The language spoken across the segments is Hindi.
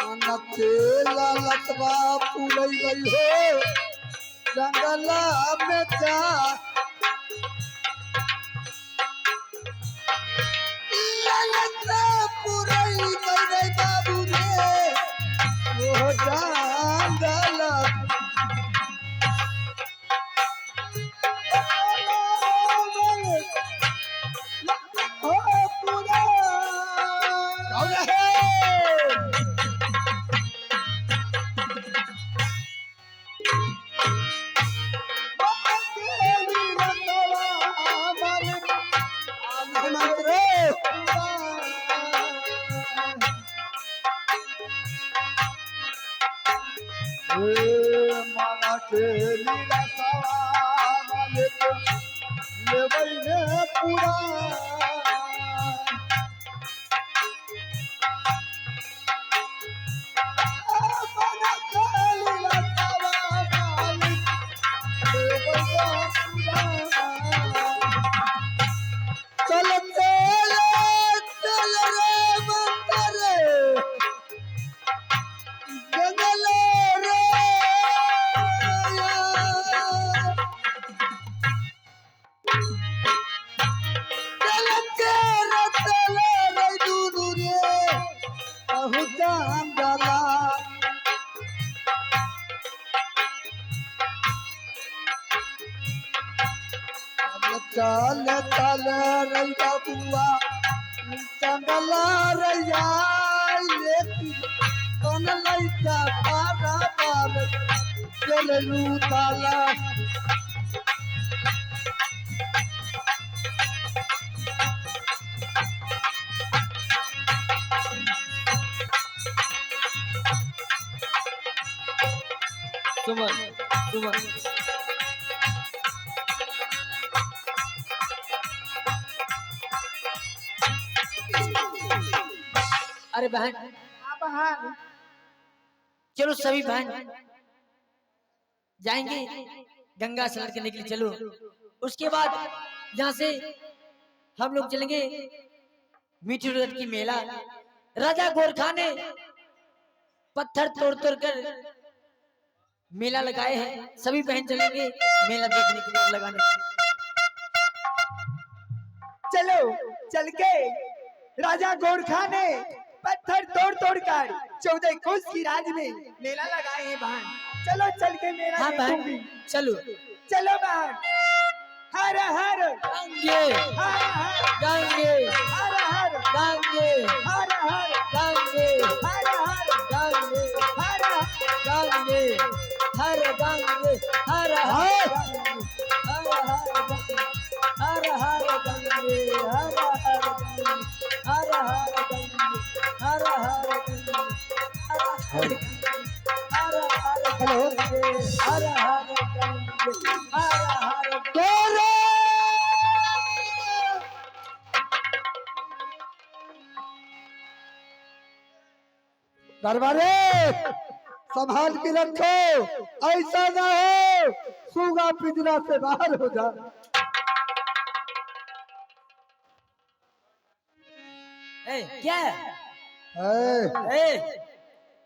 मानते लालतवा पूरई गई हो जंगला में जा लालतवा पूरई गई बाबू रे वो जंगला माना के लीला मालिक लेवैने पूरा माना के लीला मालिक लेवैने पूरा चल रे मंतर जंगल चल चल रैया बुआ जंगला रैया कौन लैका पारा पार चलू ताला सुमन सुमन अरे बहन बहन चलो सभी बहन जाएंगे गंगा स्नान करने के लिए। चलो उसके बाद यहाँ से हम लोग चलेंगे मीठी रथ की मेला। राजा गोरखा ने पत्थर तोड़ तोड़ कर मेला लगाए हैं। सभी बहन चलेंगे मेला देखने के लिए, लगाने के लिए। चलो चल के राजा गोरखा ने पत्थर तोड़ तोड़ कर 14 कोस की राज में मेला लगाए हैं बहन। चलो चल के मेला हाँ बहन देखूंगी। चलो चलो बहन। हर हर गंगे हर हर गंगे हर हर गंगे हर हर गंगे हर हर गंगे हर गंगे हर गंगे हर हर हर हर गंगे हर हर गंगे हर हर गंगे हर हर गंगे हर हर गंगे हर हर गंगे हर हर तोरे दरबारे संभाल के रखो, ऐसा ना हो सूगा पिंजरा से बाहर हो जा। क्या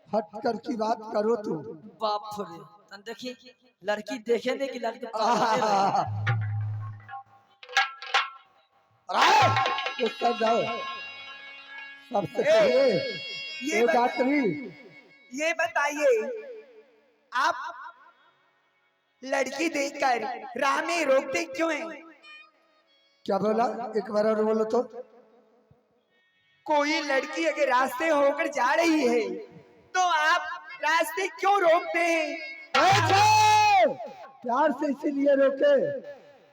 हट कर की बात करो तू। बाप रे तन देखी लड़की देखे नहीं कि लड़की तो सब जाओ सबसे पहले ये यात्री ये बताइए आप लड़की देखकर राह में रोकते क्यों हैं? क्या बोला, एक बार और बोलो तो। कोई लड़की अगर रास्ते होकर जा रही है तो आप रास्ते क्यों रोकते हैं? प्यार से इसीलिए रोके,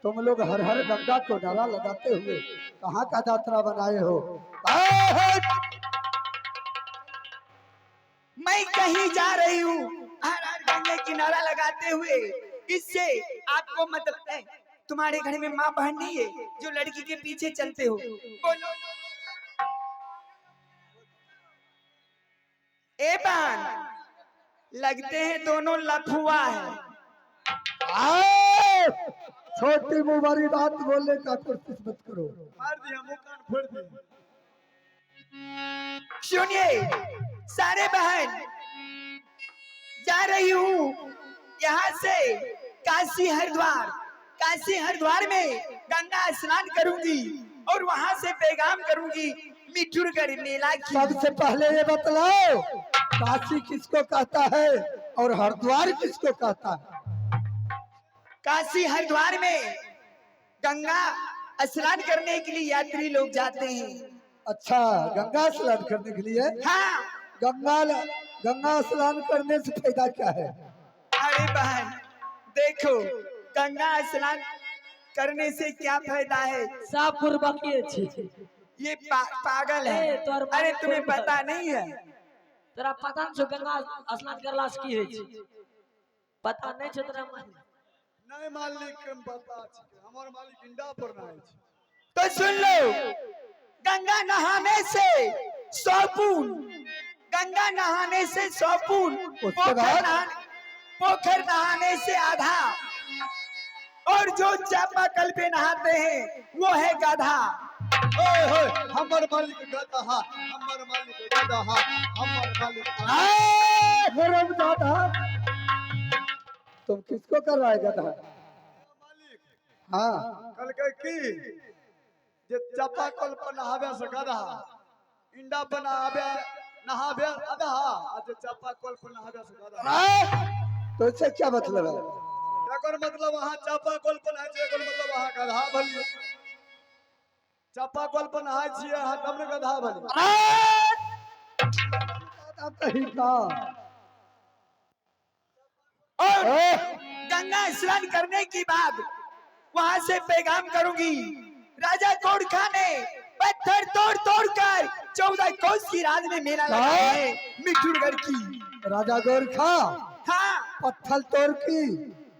तुम लोग हर हर गंगा को नारा लगाते हुए कहाँ का यात्रा बनाए हो? मैं कहीं जा रही हूँ हर हर गंगे किनारा लगाते हुए। इससे आपको मतलब है तुम्हारे घर में माँ बहन नहीं है जो लड़की के पीछे चलते हो? बोलो। ए बहन लगते हैं दोनों लफुआ है। छोटी मुँह वाली बात बोलने का कोशिश मत करो। मार दिया मुंह कान फोड़ दिया। सुनिए सारे बहन जा रही हूँ यहाँ से काशी हरिद्वार। काशी हरिद्वार में गंगा स्नान करूंगी और वहाँ से पैगाम करूंगी मिठुरगढ़ मेला की। सबसे पहले ये बतलाओ, काशी किसको कहता है और हरिद्वार किसको कहता है? काशी हरिद्वार में गंगा स्नान करने के लिए यात्री लोग जाते हैं। अच्छा, गंगा स्नान करने के लिए? हाँ। गंगा स्नान करने से फायदा क्या है? अरे बहन देखो, गंगा स्नान करने से क्या फायदा है? ये पागल है। अरे तुम्हें पता नहीं है? तोरा पता नहीं गंगा स्नान करला से की होय छै? पता नहीं छै तोरा? नहीं मालिक, पता छै, हमर मालिक इंडा पर नहाय छै। तो सुन लो, गंगा नहाने से 100 पुण्य, गंगा नहाने से 100 पुण्य, पोखर नहाने से आधा, और जो चापाकल पे नहाते हैं वो है गधा। ओए होए, हमर मालिक गधा, हमर मालिक गधा, हमर मालिक। गधा, तुम किसको कर रहा है गधा? मालिक हाँ, कल के की जे चापाकल पर नहावे से गधा, इंडा पर नहावे गधा, आज चापाकल पर नहावे से गधा। तो इससे क्या मतलब है? एकर मतलब वहां चापाकल पर नहाय छै, एकर मतलब वहां गधा भलिए। चापाकल पर नहाय छियै अहाँ, तब न गधा भलिए। और गंगा स्नान करने के बाद वहां से पैगाम करूंगी। राजा गोरखा ने पत्थर तोड़ तोड़ कर 14 कोस की रात में मेला लगाया है मिठुरगढ़ की। राजा गोरखा हाँ, पत्थर तोड़ की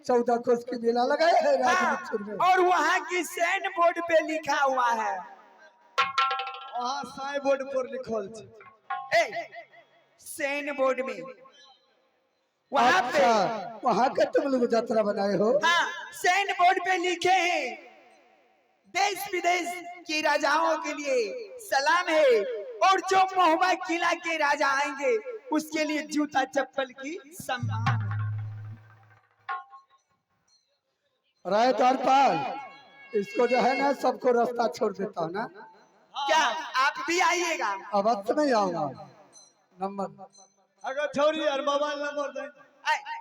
14 कोस की मेला लगाया है राजमिस्र में। और वहाँ की सैन बोर्ड पे लिखा हुआ है, वहाँ साइन बोर्ड पर लिखल छै। सैन बोर्ड में वहाँ पे, वहाँ के तुम लोग यात्रा बनाए हो? हाँ, सैन बोर्ड पे लिखे हैं देश विदेश के राजाओं के लिए सलाम है, और जो महुआ किला के राजा आएंगे उसके लिए जूता चप्पल की सम्मान। राय द्वारपाल, इसको जो है ना सबको रास्ता छोड़ देता हूँ ना। क्या आप भी आइएगा? अवश्य नहीं आऊंगा। नंबर अगर छोरी और मोबाइल नंबर दे।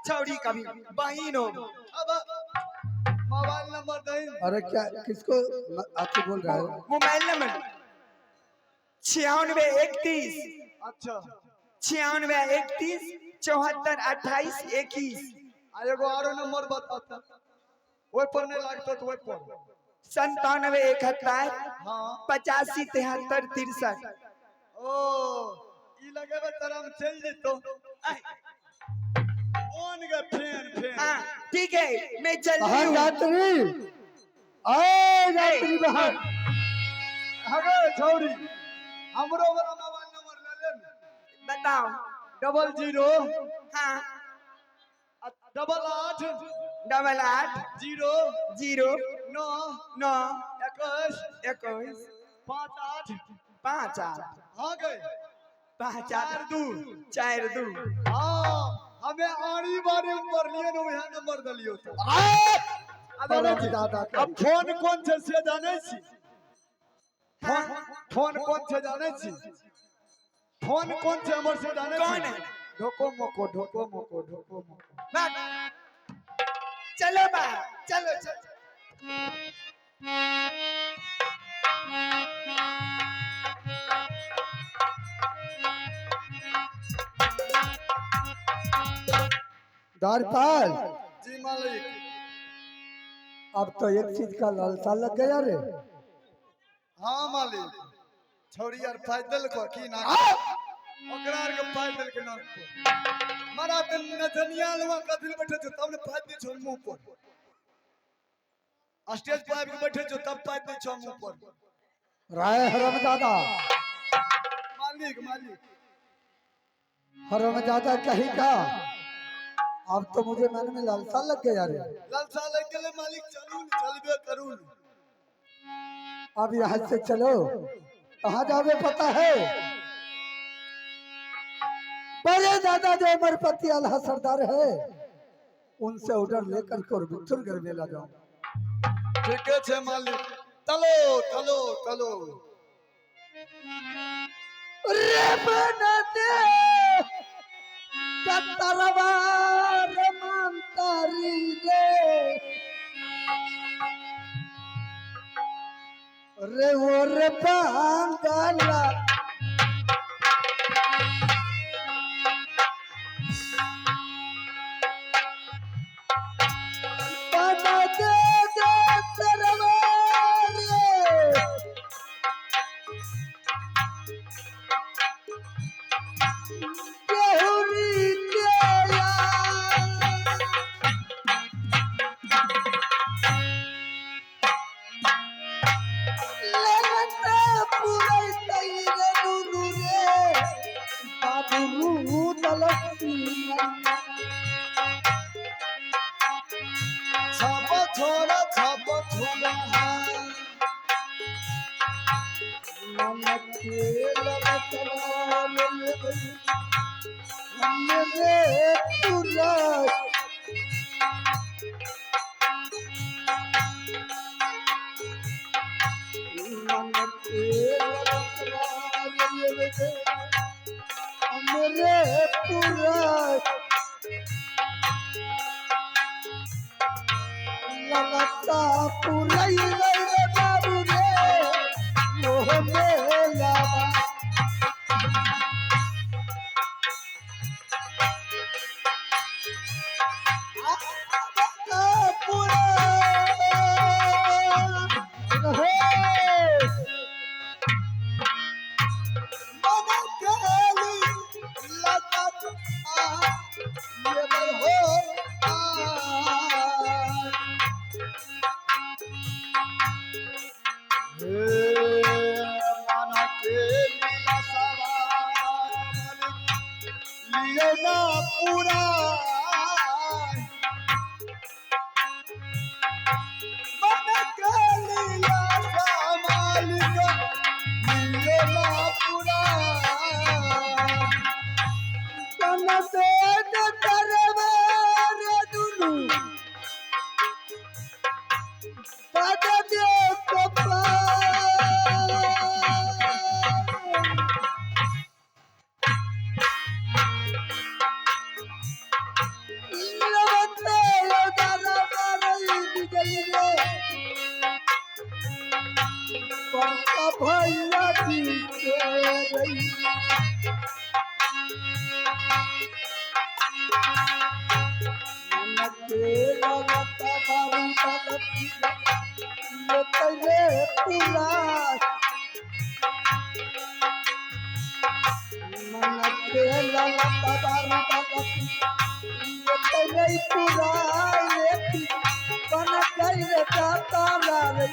छोरी कभी बहन हो, अब मोबाइल नंबर दे। अरे क्या किसको आपको बोल रहा है? Mobile number 9631। अच्छा, 9631 74 28 21। एगो आरो नंबर बताता, ओइ पर नहीं लागतो तो ओइ पर 9771 हाँ 85 73 63। ओ ई लगेबे तरम चल जेतो। फोन के फैन हाँ ठीक है, मैं चल रही बहन हूँ। यात्री, आए यात्री बहन, हगे छोरी हमरो वाला मोबाइल नंबर ले ले। बताओ। 00 हाँ 88 88 0 0 9 9 21 21 58 58 हाँ गए 52 42। हाँ, हमें आड़ी बारी ऊपर लिए ना वहाँ नंबर दलियो तो। अब फोन कौन से जाने छी? फोन कौन से जाने छी? फोन कौन से हमर से जाने छी? कौन है? ढोको मोको ढोको मोको ढोको मोको। चलो बा, चलो चलो। द्वारपाल जी मालिक, अब तो एक चीज का लालसा लग गया रे। हाँ मालिक, छोरी यार पैदल को की ना ओकरा के पैदल के ना मारा त नचनिया लवा कथिल बैठे छ तब ने पैदल छ मुंह पर, स्टेज पर आके बैठे छ तब पैदल छ मुंह पर। राय हरमजादा मालिक मालिक हरमजादा कहीं का, अब तो मुझे मन में लालसा लग गया रे। लालसा लग गया मालिक, चलूं चलबे करूं। अब यहाँ से चलो, कहाँ जाओगे पता है? बड़े दादा जो अमरपति अल्लाह सरदार है उनसे ऑर्डर लेकर के और बिथुर घर मेला जाओ। ठीक है मालिक, चलो चलो चलो। रे बना दे तरवार मंतरी रे रे वो रे पांगला बना दे तरवार रे केहुरी केला लगता पूरे तैरे नुनु रे बाबू तलसी छप छोड़ा मन खेल बसवाल हमरे पूरा मन खेल बसवाल हमरे पूरा लगता पूरा रे बाबू रे मोह मेला पूरा मन केली लगत ये हो माना के लीला सवार लियो ना पूरा। माना के लीला मालिक लियो ना पूरा। तन बेद तरवार दुनु पद दे कपा लवते दादा मारई दिगली रे पंका भैया दी के रही मन के लगता बारू तलसी ये तेरे पूरा मन के लगता बारू तलसी ये तेरे पूरा लेती बन कर जाता रे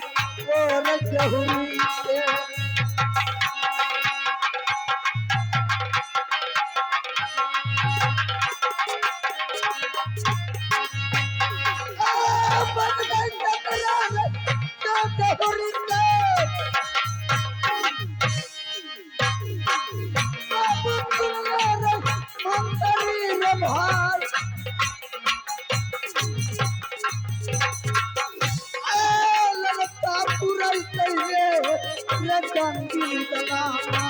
और जहुरी के बन गई टकरा रे जहुरी के बाबू तुल्ला रे मंतरी रे भार लगता पूरा तैरे रे गंदी दगामा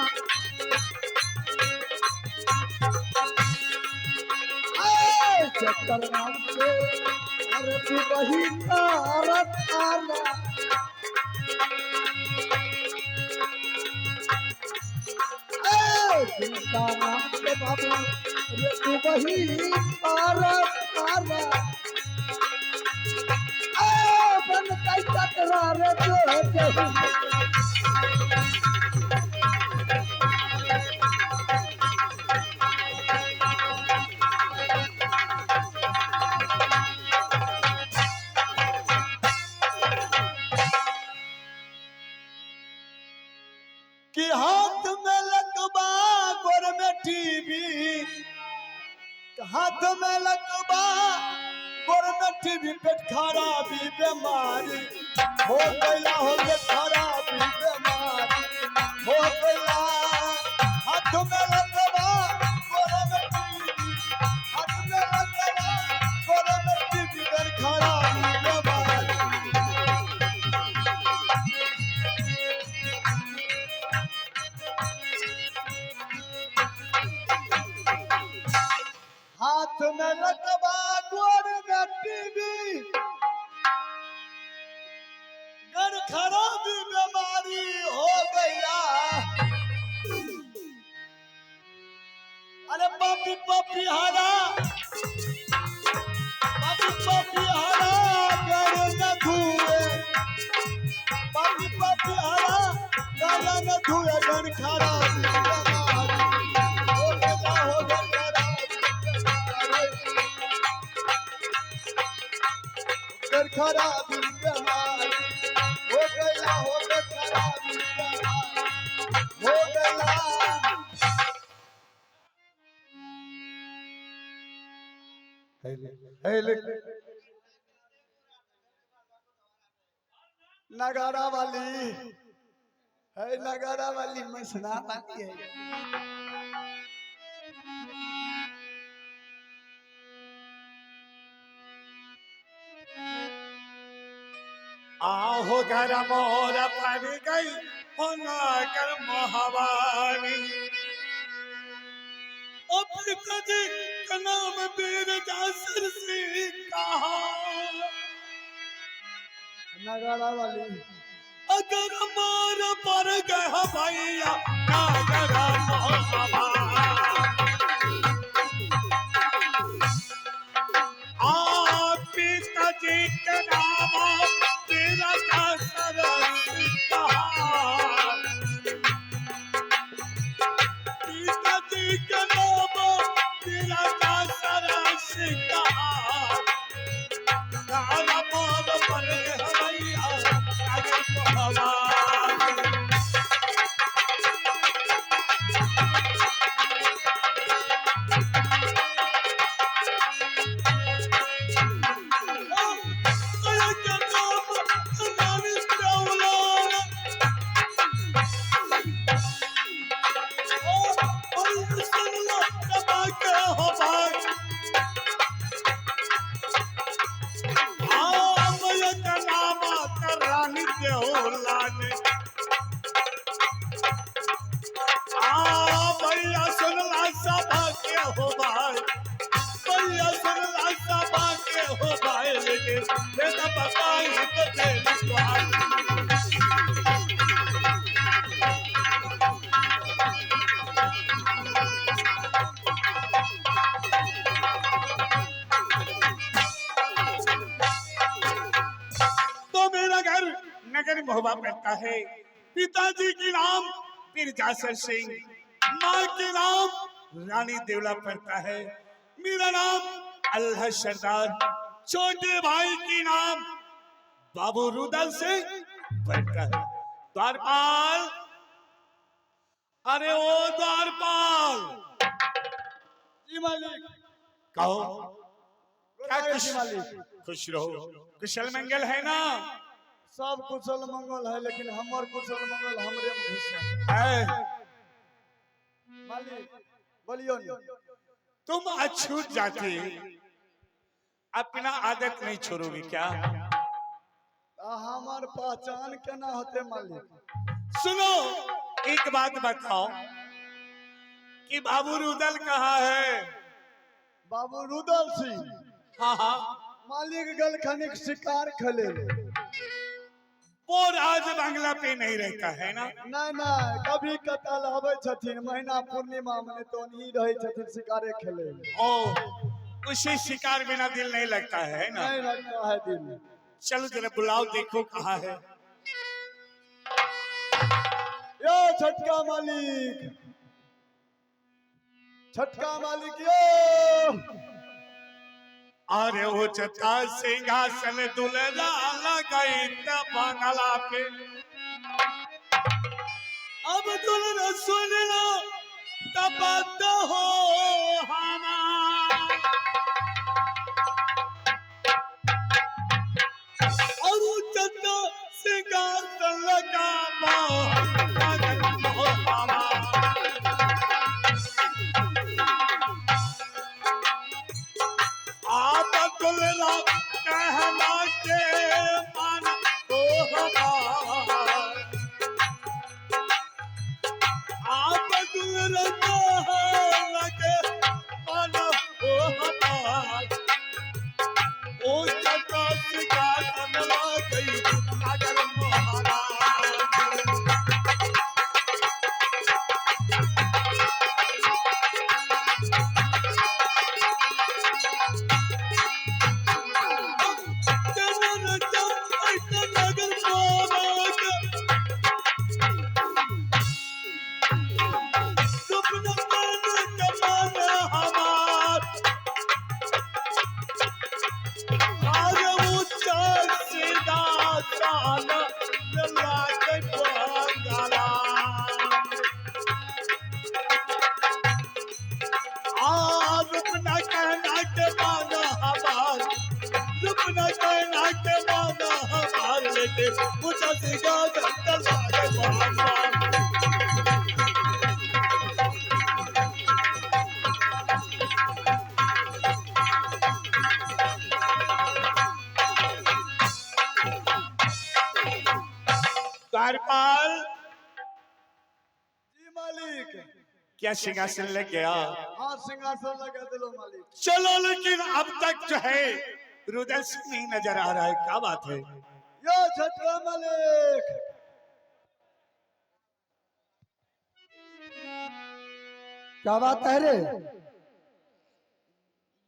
चक्कर नाम से अरे तू वही तारत आला जिनका नाम से बाबू अरे तू वही तारत आला बन कई टकरा रे जो कि हाथ में लकबा गोर में टीवी, हाथ में लकबा गोर में टीवी, पेट खराबी बीमारी हो गया, हो गया खराबी बीमारी हो गया। हाथ में लकबा गोर में हाथ में लकबा गोर में टीवी घर खराबी बीमारी हो गया अरे पापी पापी हरा घर न धुए पापी पापी हरा घर न धुए घर खराबी हो गया घर खराबी बीमारी हो गया खराबी हो गया नगारा वाली है नगारा वाली मसना पाती है आहो घर मोर पर गई हो नागर मोहवानी अपने कदी का नाम बीर जासर से कहा नगारा वाली अगर मोर पर गया भैया नागर मोहवानी आप पिताजी के नाम तेरा जासर से कहा पिताजी के नाम तेरा जासर से कहा गाना मोर पर भैया नागर मोहवानी भैया सुन ला सब के हो भाई भैया सुन ला सब के हो भाई लेकिन ये तो बताई तो तेरी तो मेरा घर नगर महुआ पड़ता है पिताजी की नाम पीर जासर सिंह माँ के नाम रानी देवला पड़ता है मेरा नाम अल्लाह सरदार छोटे भाई की नाम बाबू रुदल सिंह पड़ता है द्वारपाल अरे ओ द्वारपाल जी मालिक कहो क्या जी खुश मालिक खुश रहो कुशल मंगल है ना सब कुशल मंगल है लेकिन हमर कुशल मंगल हमरे में घुसल है मालिक बोलियो न तुम अछूत जाति अपना आदत नहीं छोड़ोगे क्या हमार पहचान केना होते मालिक सुनो एक बात बताओ कि बाबू रुदल कहाँ है बाबू रुदल सिंह हाँ हाँ मालिक गल खनिक शिकार खेले वो राज बंगला पे नहीं रहता है ना नहीं नहीं कभी कतल आवे छथिन महीना पूर्णिमा में तो नहीं रहे छथिन शिकारे खेले ओ उसे शिकार बिना दिल नहीं लगता है ना नहीं लगता है दिल चलो जरा बुलाओ देखो कहाँ है यो छटका मालिक यो अरे वो चता सिंहासन दुल्हा लगाई बंगला पे अब दुल्हन सुन लो तब तो हो हमारा और वो चता सिंहासन लगा आप दुल्हा कहना के मन तो हमारा आप दुल्हा कहना के द्वारपाल जी मालिक। क्या सिंहासन लग गया? हाँ सिंहासन लगा दिलो मालिक। चलो, लेकिन अब तक जो है रुदल सिंह नहीं नजर आ रहा है, क्या बात है? यो छठवा मालिक। क्या बात है रे?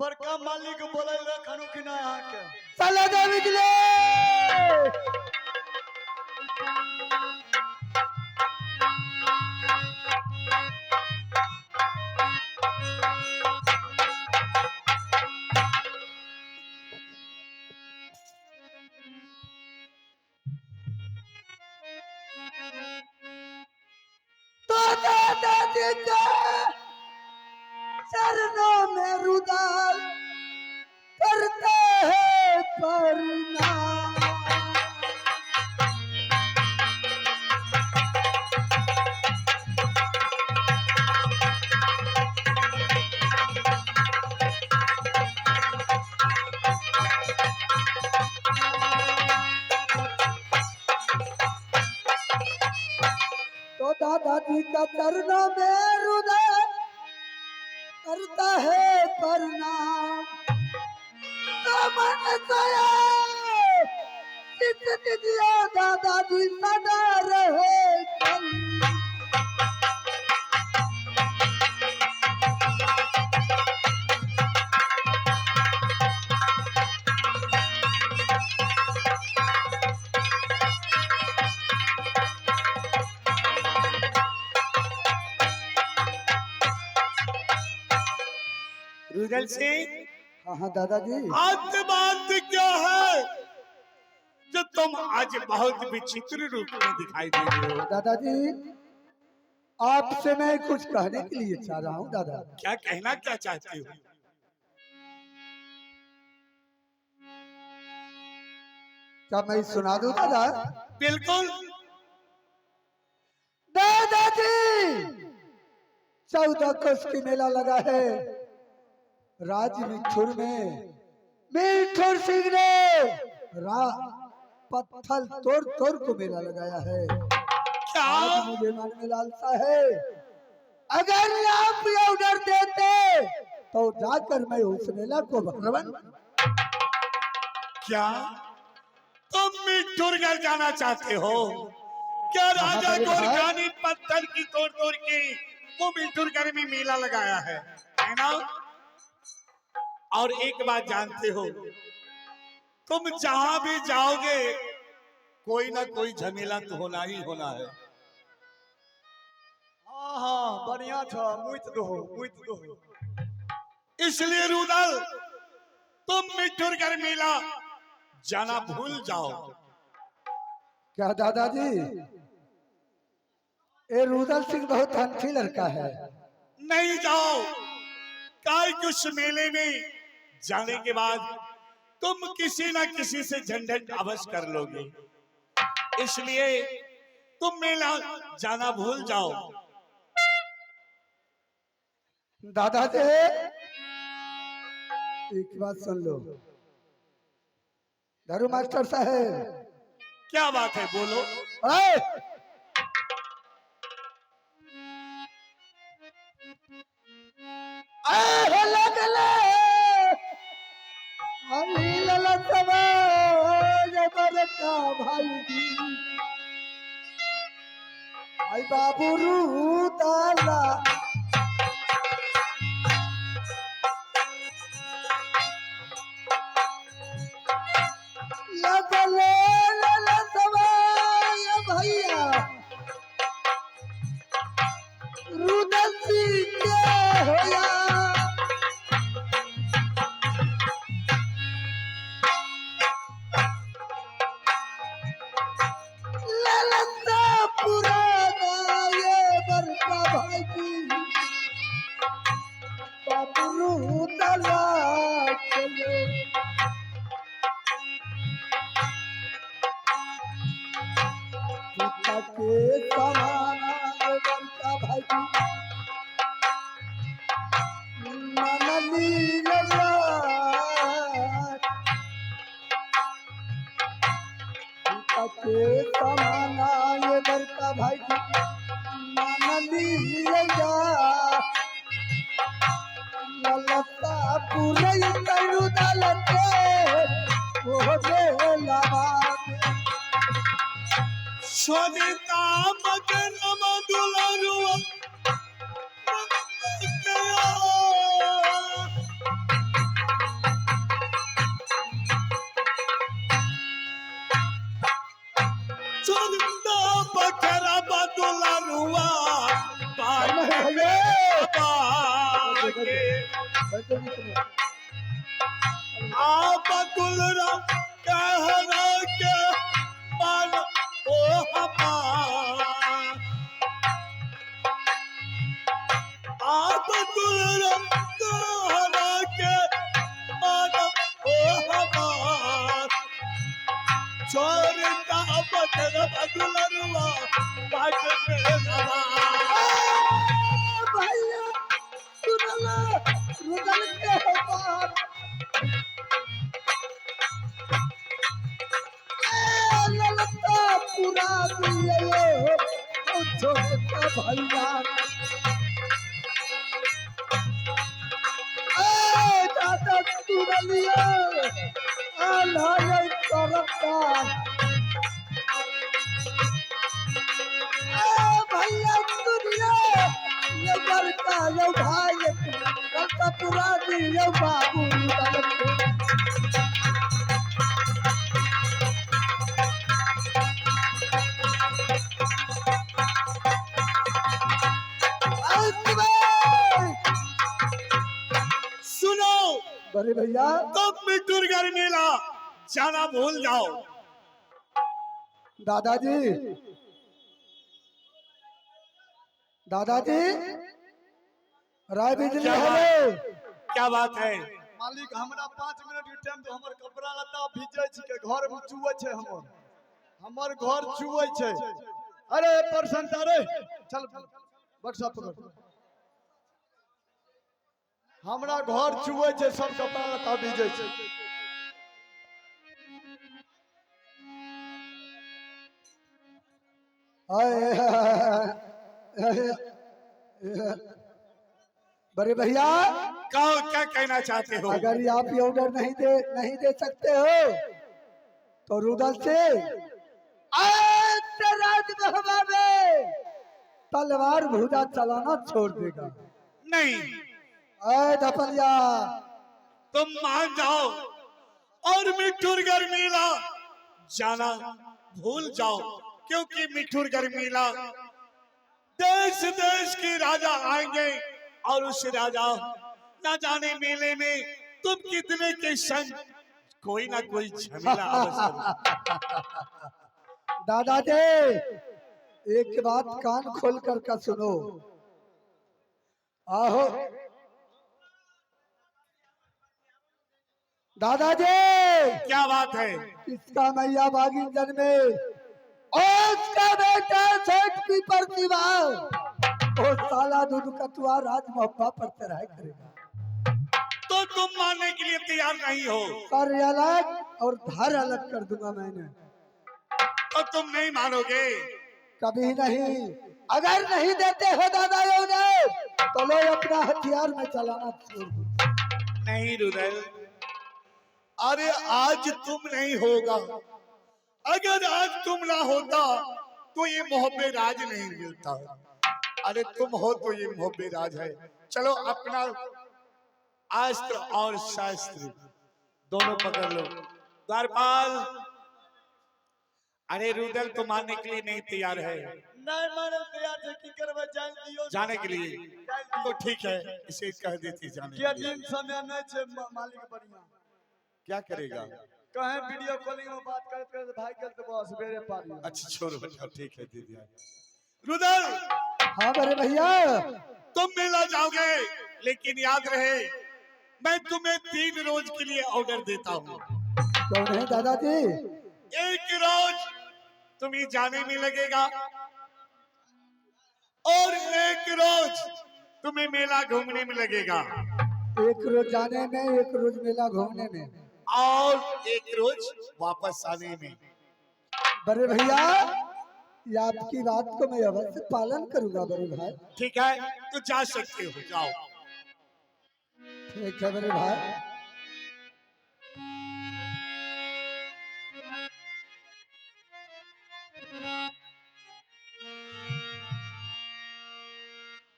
बड़का मालिक बोले खानू कि ना यहाँ के। चले जा निकले। तो दादाजी के चरणों में रुदाल करते हैं प्रणाम। तो दादाजी का चरणों में रुदाल करता है प्रणाम। तो मन सया चित दिया दादाजी सदा रहे कल। रुदल सिंह, हाँ हाँ दादाजी। आज बात क्या है जो तुम आज बहुत विचित्र रूप में दिखाई दे रहे हो? दादाजी आपसे मैं कुछ कहने के लिए चाह रहा हूँ दादा। क्या कहना क्या चाहते हो? क्या मैं सुना दूं दादा? बिल्कुल। दादाजी 14 कोस की मेला लगा है राज मिठुर में। मिठुर सिंह ने पत्थर तोड़ तोड़ को मेला लगाया है। क्या? आज मुझे मन में लालसा है, अगर आप ये ऑर्डर देते तो जाकर मैं उस मेला को भगवान। क्या तुम मिठुरगढ़ जाना चाहते हो? क्या राजा गोरखानी पत्थर की तोड़ तोड़ के वो मिठुरगढ़ में मेला लगाया है ना? और एक बात जानते हो, तुम जहां भी जाओगे कोई ना कोई झमेला तो होना ही होना है। हाँ हाँ बढ़िया था। मुइत दो। इसलिए रुदल तुम मिठुरगढ़ मेला जाना भूल जाओ। क्या दादाजी? ये रुदल सिंह बहुत हंसी लड़का है। नहीं जाओ, काय कि उस मेले में जाने के बाद तुम किसी ना किसी से झंझट अवश्य कर लोगे, इसलिए तुम मेला जाना भूल जाओ। दादाजी एक बात सुन लो। दारू मास्टर साहब। क्या बात है, बोलो। ओए! भाई जी आई बाबू रू ताला रुदला चलो पिता के समाना बनता भाई मनली लला पिता के समाना ये बनता भाई मनली लला ललता पूरे करू दलते वो बेलवा सोनिता मगन मधुलरुआ सोनिता बकरा मधुलरुआ पाके आप दुलरा कहरा के मन ओ हमार आप दुलरा कहरा के मन ओ हमार छोरता बकरा दुलरुआ पाट में लवा भैया सुनला रुदल के पार ललता पूरा दिए छोटा भैया दादा सुनलिए अल्लाह करता भैया सुनिए ये बड़का यो भाई ललता पूरा दिए बाबू सुनो बड़े भैया तुम मिठुर घर मेला जाना भूल जाओ दादाजी दादाजी राय बिजली क्या है क्या बात है मालिक हमरा 5 मिनट के टाइम तो हमर कपड़ा लत्ता भीजे छी के घर में चुए छे हमर घर चुए छे अरे परसंत रे चल बक्सा पकड़ हमरा घर चुए छे सब कपड़ा लत्ता भीजे छे बड़े भैया कहो क्या कहना चाहते हो अगर ये आप ये ऑर्डर नहीं दे सकते हो तो रुदल से आज राजमहल में तलवार भुजा चलाना छोड़ देगा। नहीं अय धपलिया तुम मान जाओ और मिठुर घर मेला जाना भूल जाओ क्योंकि मिठुर घर मेला देश देश के राजा आएंगे और उस राजा न जाने मेले में तुम कितने के संग कोई ना कोई झमेला अवश्य दादाजी एक बात कान खोल कर का सुनो। आहो दादाजी क्या बात है इसका मैया बागी जन्मे और उसका बेटा सेठ की प्रतिभा और साला दूध कतुआ राज मोहब्बा पर चढ़ाई करेगा तो तुम मानने के लिए तैयार नहीं हो सर अलग और धार अलग कर दूंगा मैंने। तो तुम नहीं मानोगे कभी नहीं। अगर नहीं देते हो दादा तो लो अपना हथियार में चलाना छोड़ दो। नहीं रुदल अरे आज तुम नहीं होगा अगर आज तुम ना होता तो ये मोहब्बे राज नहीं मिलता अरे तुम हो तो ये मोहब्बे राज है। चलो अपना अस्त्र और शास्त्र दोनों पकड़ लो। द्वारपाल अरे रुदल तो मानने के लिए नहीं तैयार है नहीं माने तैयार छे की करबे जान दियो जाने के लिए तो ठीक है इसे कह देती जाने के के लिए। दिन समय नहीं छे मालिक बढ़िया क्या करेगा कहे वीडियो कॉलिंग में बात करते करते भाई गल तो बस बेरे पारी। अच्छा छोड़ो ठीक है दे दिया रुदल हाँ बड़े भैया तुम मेला जाओगे, लेकिन याद रहे मैं तुम्हें 3 रोज के लिए ऑर्डर देता हूँ। कौन है दादाजी? एक रोज तुम्हें जाने में लगेगा और एक रोज तुम्हें मेला घूमने में लगेगा, एक रोज जाने में, एक रोज मेला घूमने में, और एक रोज वापस आने में। बड़े भैया ये आपकी बात को मैं अवश्य पालन करूंगा बड़े भाई। ठीक है, तो जा सकते हो, जाओ। ठीक है बड़े भाई।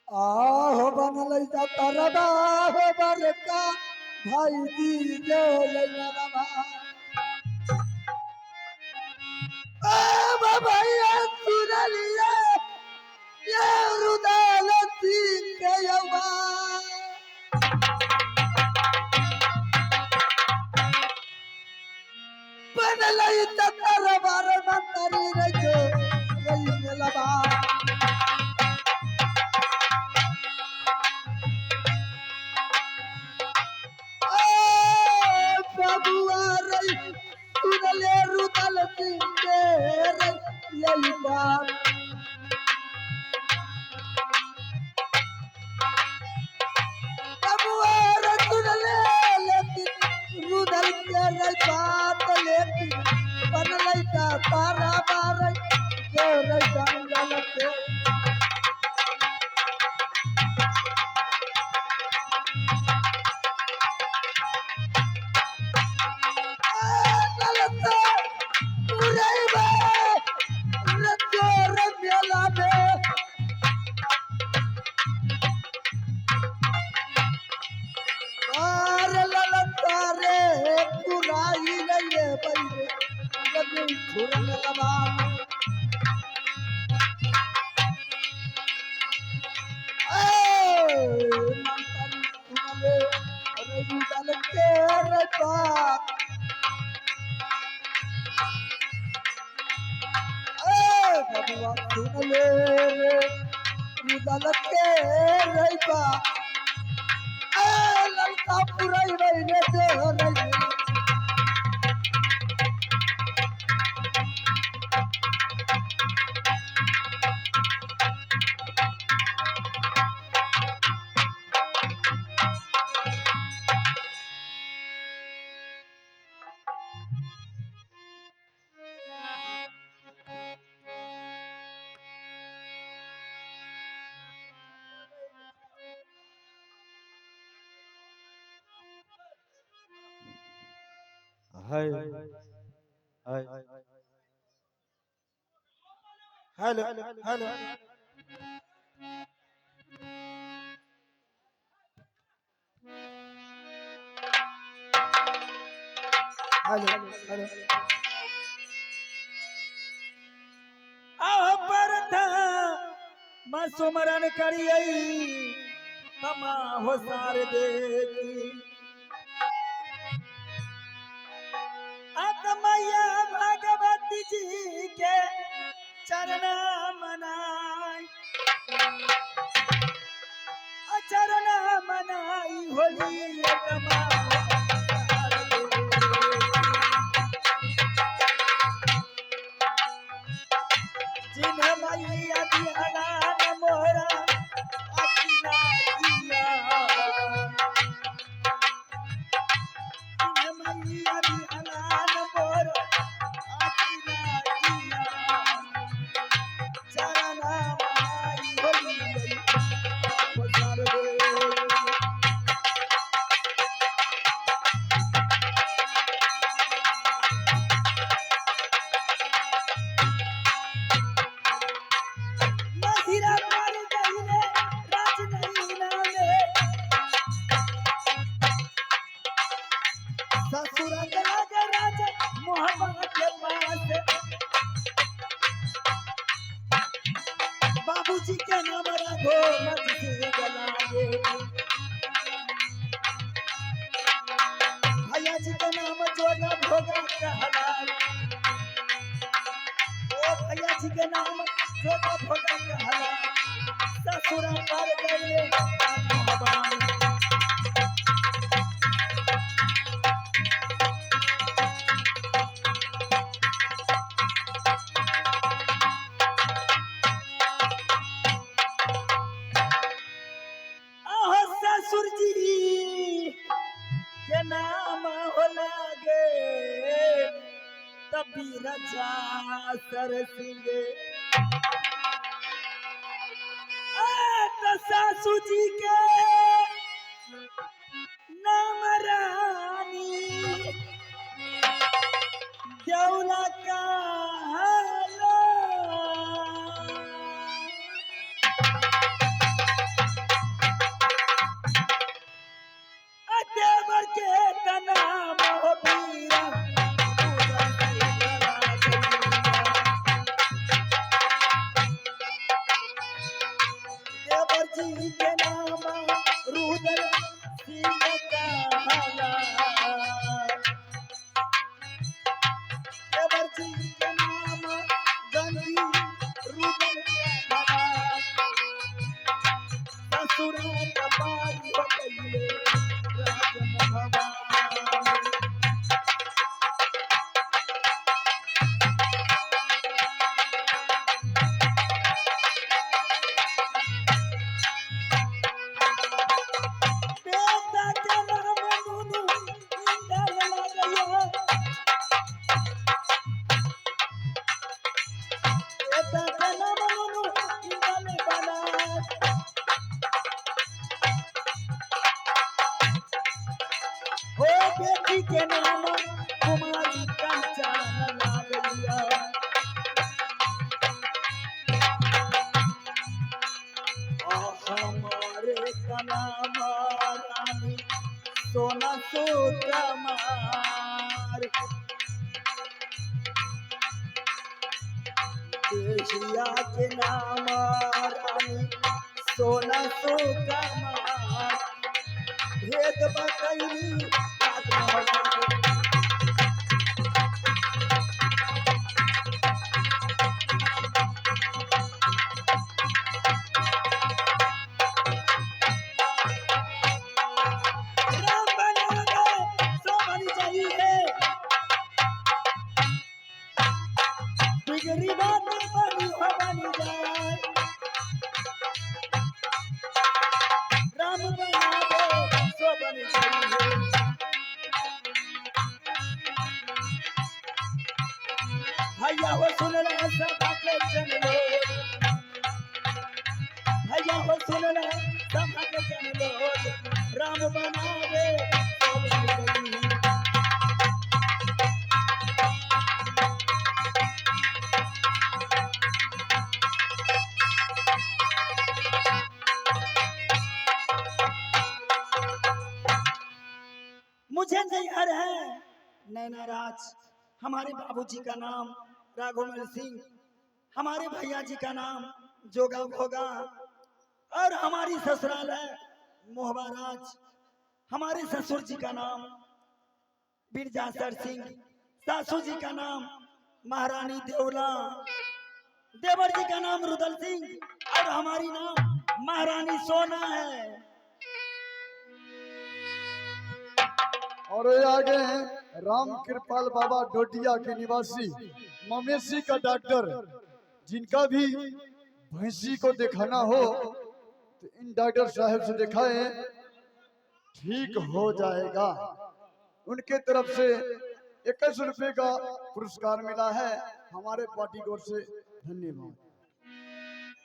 आहो बनल जाता रबा हो बरका भाई दी ले रबा। आ भैया सुन लिया ये रुदाल सिंह के यवा। बनल जाता रबा रे मंतरी रे जो रही लबा। बबुआ रे सुन ले रुदल सिंह के रे यही बात। बबुआ रे सुन ले लेकिन रुदल के रे बात, लेकिन बनल का तारा बार जो रे जंगल के। सुन ले रुदल के रैबा ललका पुरई रे दे रे। Hello hello hello hello. आह परथा मसुमरन करियई तमा हो सार देखी। आत्मैया भगवती जी के चरण मनाई, चरण मनाई होली तमा जिन्ह मैया दिहला न मोरा अकिला जिया। जिन्ह मैया दिहला न मोरा अकिला जिया। चरण मनाई होली पसार दे। महिरा कर गईले राज नहीं नाले, ससुर लग राज मोहब्बत के पास। बाबूजी के नाम रखो मत से गलाए, भैया जी के नाम जोगा भोगा कहला। ओ भैया जी के नाम जोगा भोगा कहला। ससुर पर गए भगवान आहो ससुर जी के नाम हो लागे तभी रजा सर सिंह तो सासू जी के नाम रानी देवला का हालो देवर के नाम हो बीरा देवर जी के नाम रुदल सिंह का हाला देवर जी के नाम गंदी रुदल का हाला ससुर का पारी हो गई राजन भगवान बेटा के नाम नुनु इंदल लगयो बेटा के नाम नुनु इंदल बना हो बेटी के नाम कुमारी कंचन लागलिया हमारे का नाम रानी सोना सुकमार देहिया के नाम रानी सोना सुकमार भेद बकैली राजमहल राम बना गए सो बन चाहिए बिगड़ी बात बनी हो बनी जाए राम बना गए सो बन चाहिए भैया हो सुन रहे सभा के जन लोग भैया हो सुन रहे सभा के जन लोग राम बनावे सो बन चाहिए मुझे नैहर है नैना राज हमारे बाबूजी का नाम राघवमल सिंह हमारे भैया जी का नाम जोगा भोगा और हमारी ससुराल है मोहबा राज हमारे ससुर जी का नाम बिरजासर सिंह सासू जी का नाम महारानी देवला देवर जी का नाम रुदल सिंह और हमारी नाम महारानी सोना है और ये आगे हैं राम कृपाल बाबा डोडिया के निवासी मवेशी का डॉक्टर जिनका भी भैंसी को दिखाना हो तो इन डॉक्टर साहब से दिखाएं ठीक हो जाएगा। उनके तरफ से 21 रुपए का पुरस्कार मिला है हमारे पार्टी की ओर से धन्यवाद।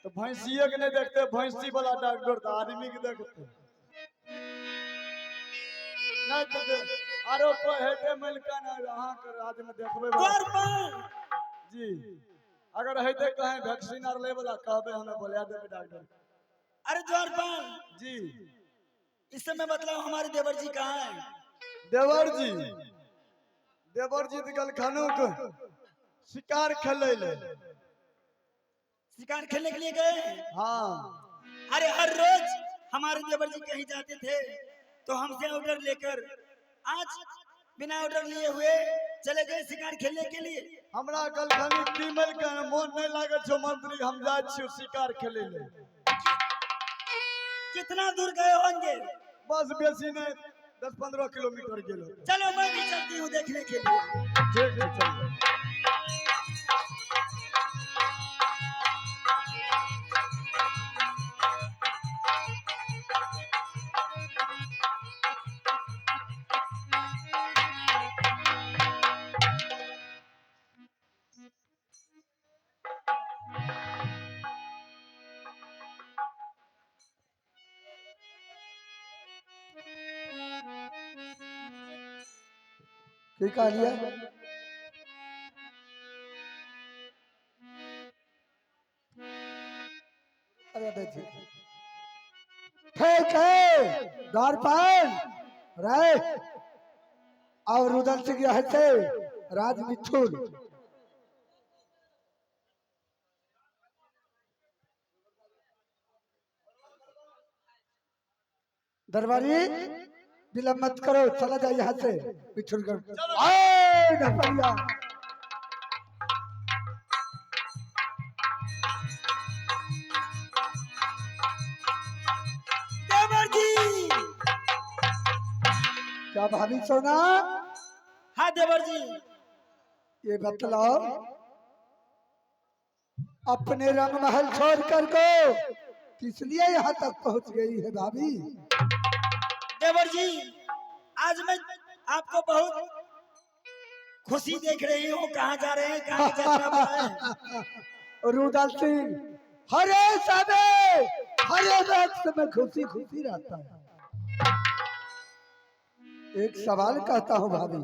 तो भैंसिया के नहीं देखते भैंसी वाला डॉक्टर तो आदमी के देखते नहीं तो आरो कोई हेते मिलका ना अहाँ के राज्य में देखबे जी अगर हेते कहीं वैक्सीन आर ले वाला कहबे हमें बोला देबे डॉक्टर। अरे द्वारपाल जी इस समय मतलब हमारे देवर जी कहाँ हैं? देवर जी गल खानुक शिकार खेले ले शिकार खेलने के लिए गए हैं? हाँ अरे हर रोज हमारे देवर जी कहीं जाते थे तो हमसे ऑर्डर लेकर आज बिना ऑर्डर लिए हुए चले गए शिकार खेलने के लिए। हमरा कल खानी फीमेल का मन नहीं लागे छो मंत्री हम जाय छी शिकार खेले ले कितना दूर गए होंगे? बस बेसी नहीं 10-15 किलोमीटर गेलो। चलो मैं भी चलती हूँ देखने के लिए। ठीक है चलो। की कह लिया? अरे देखिए ठीक है द्वारपाल राय और रुदल सिंह यहाँ से राज मिथुन दरबारी विलंब मत करो, चला जाए यहाँ से मिथुनगढ़। आए ढपलिया देवर जी। क्या भाभी सोना? हाँ देवर जी। ये बतलाओ अपने रंग महल छोड़ कर को किस लिए यहाँ तक पहुँच गई है भाभी? देवर जी आज मैं आपको बहुत खुशी देख रही हूँ। कहाँ जा रहे हैं? कहाँ यात्रा पर हैं? रुदल सिंह हरे समय हरे वक्त में खुशी खुशी रहता है। एक सवाल कहता हूँ भाभी,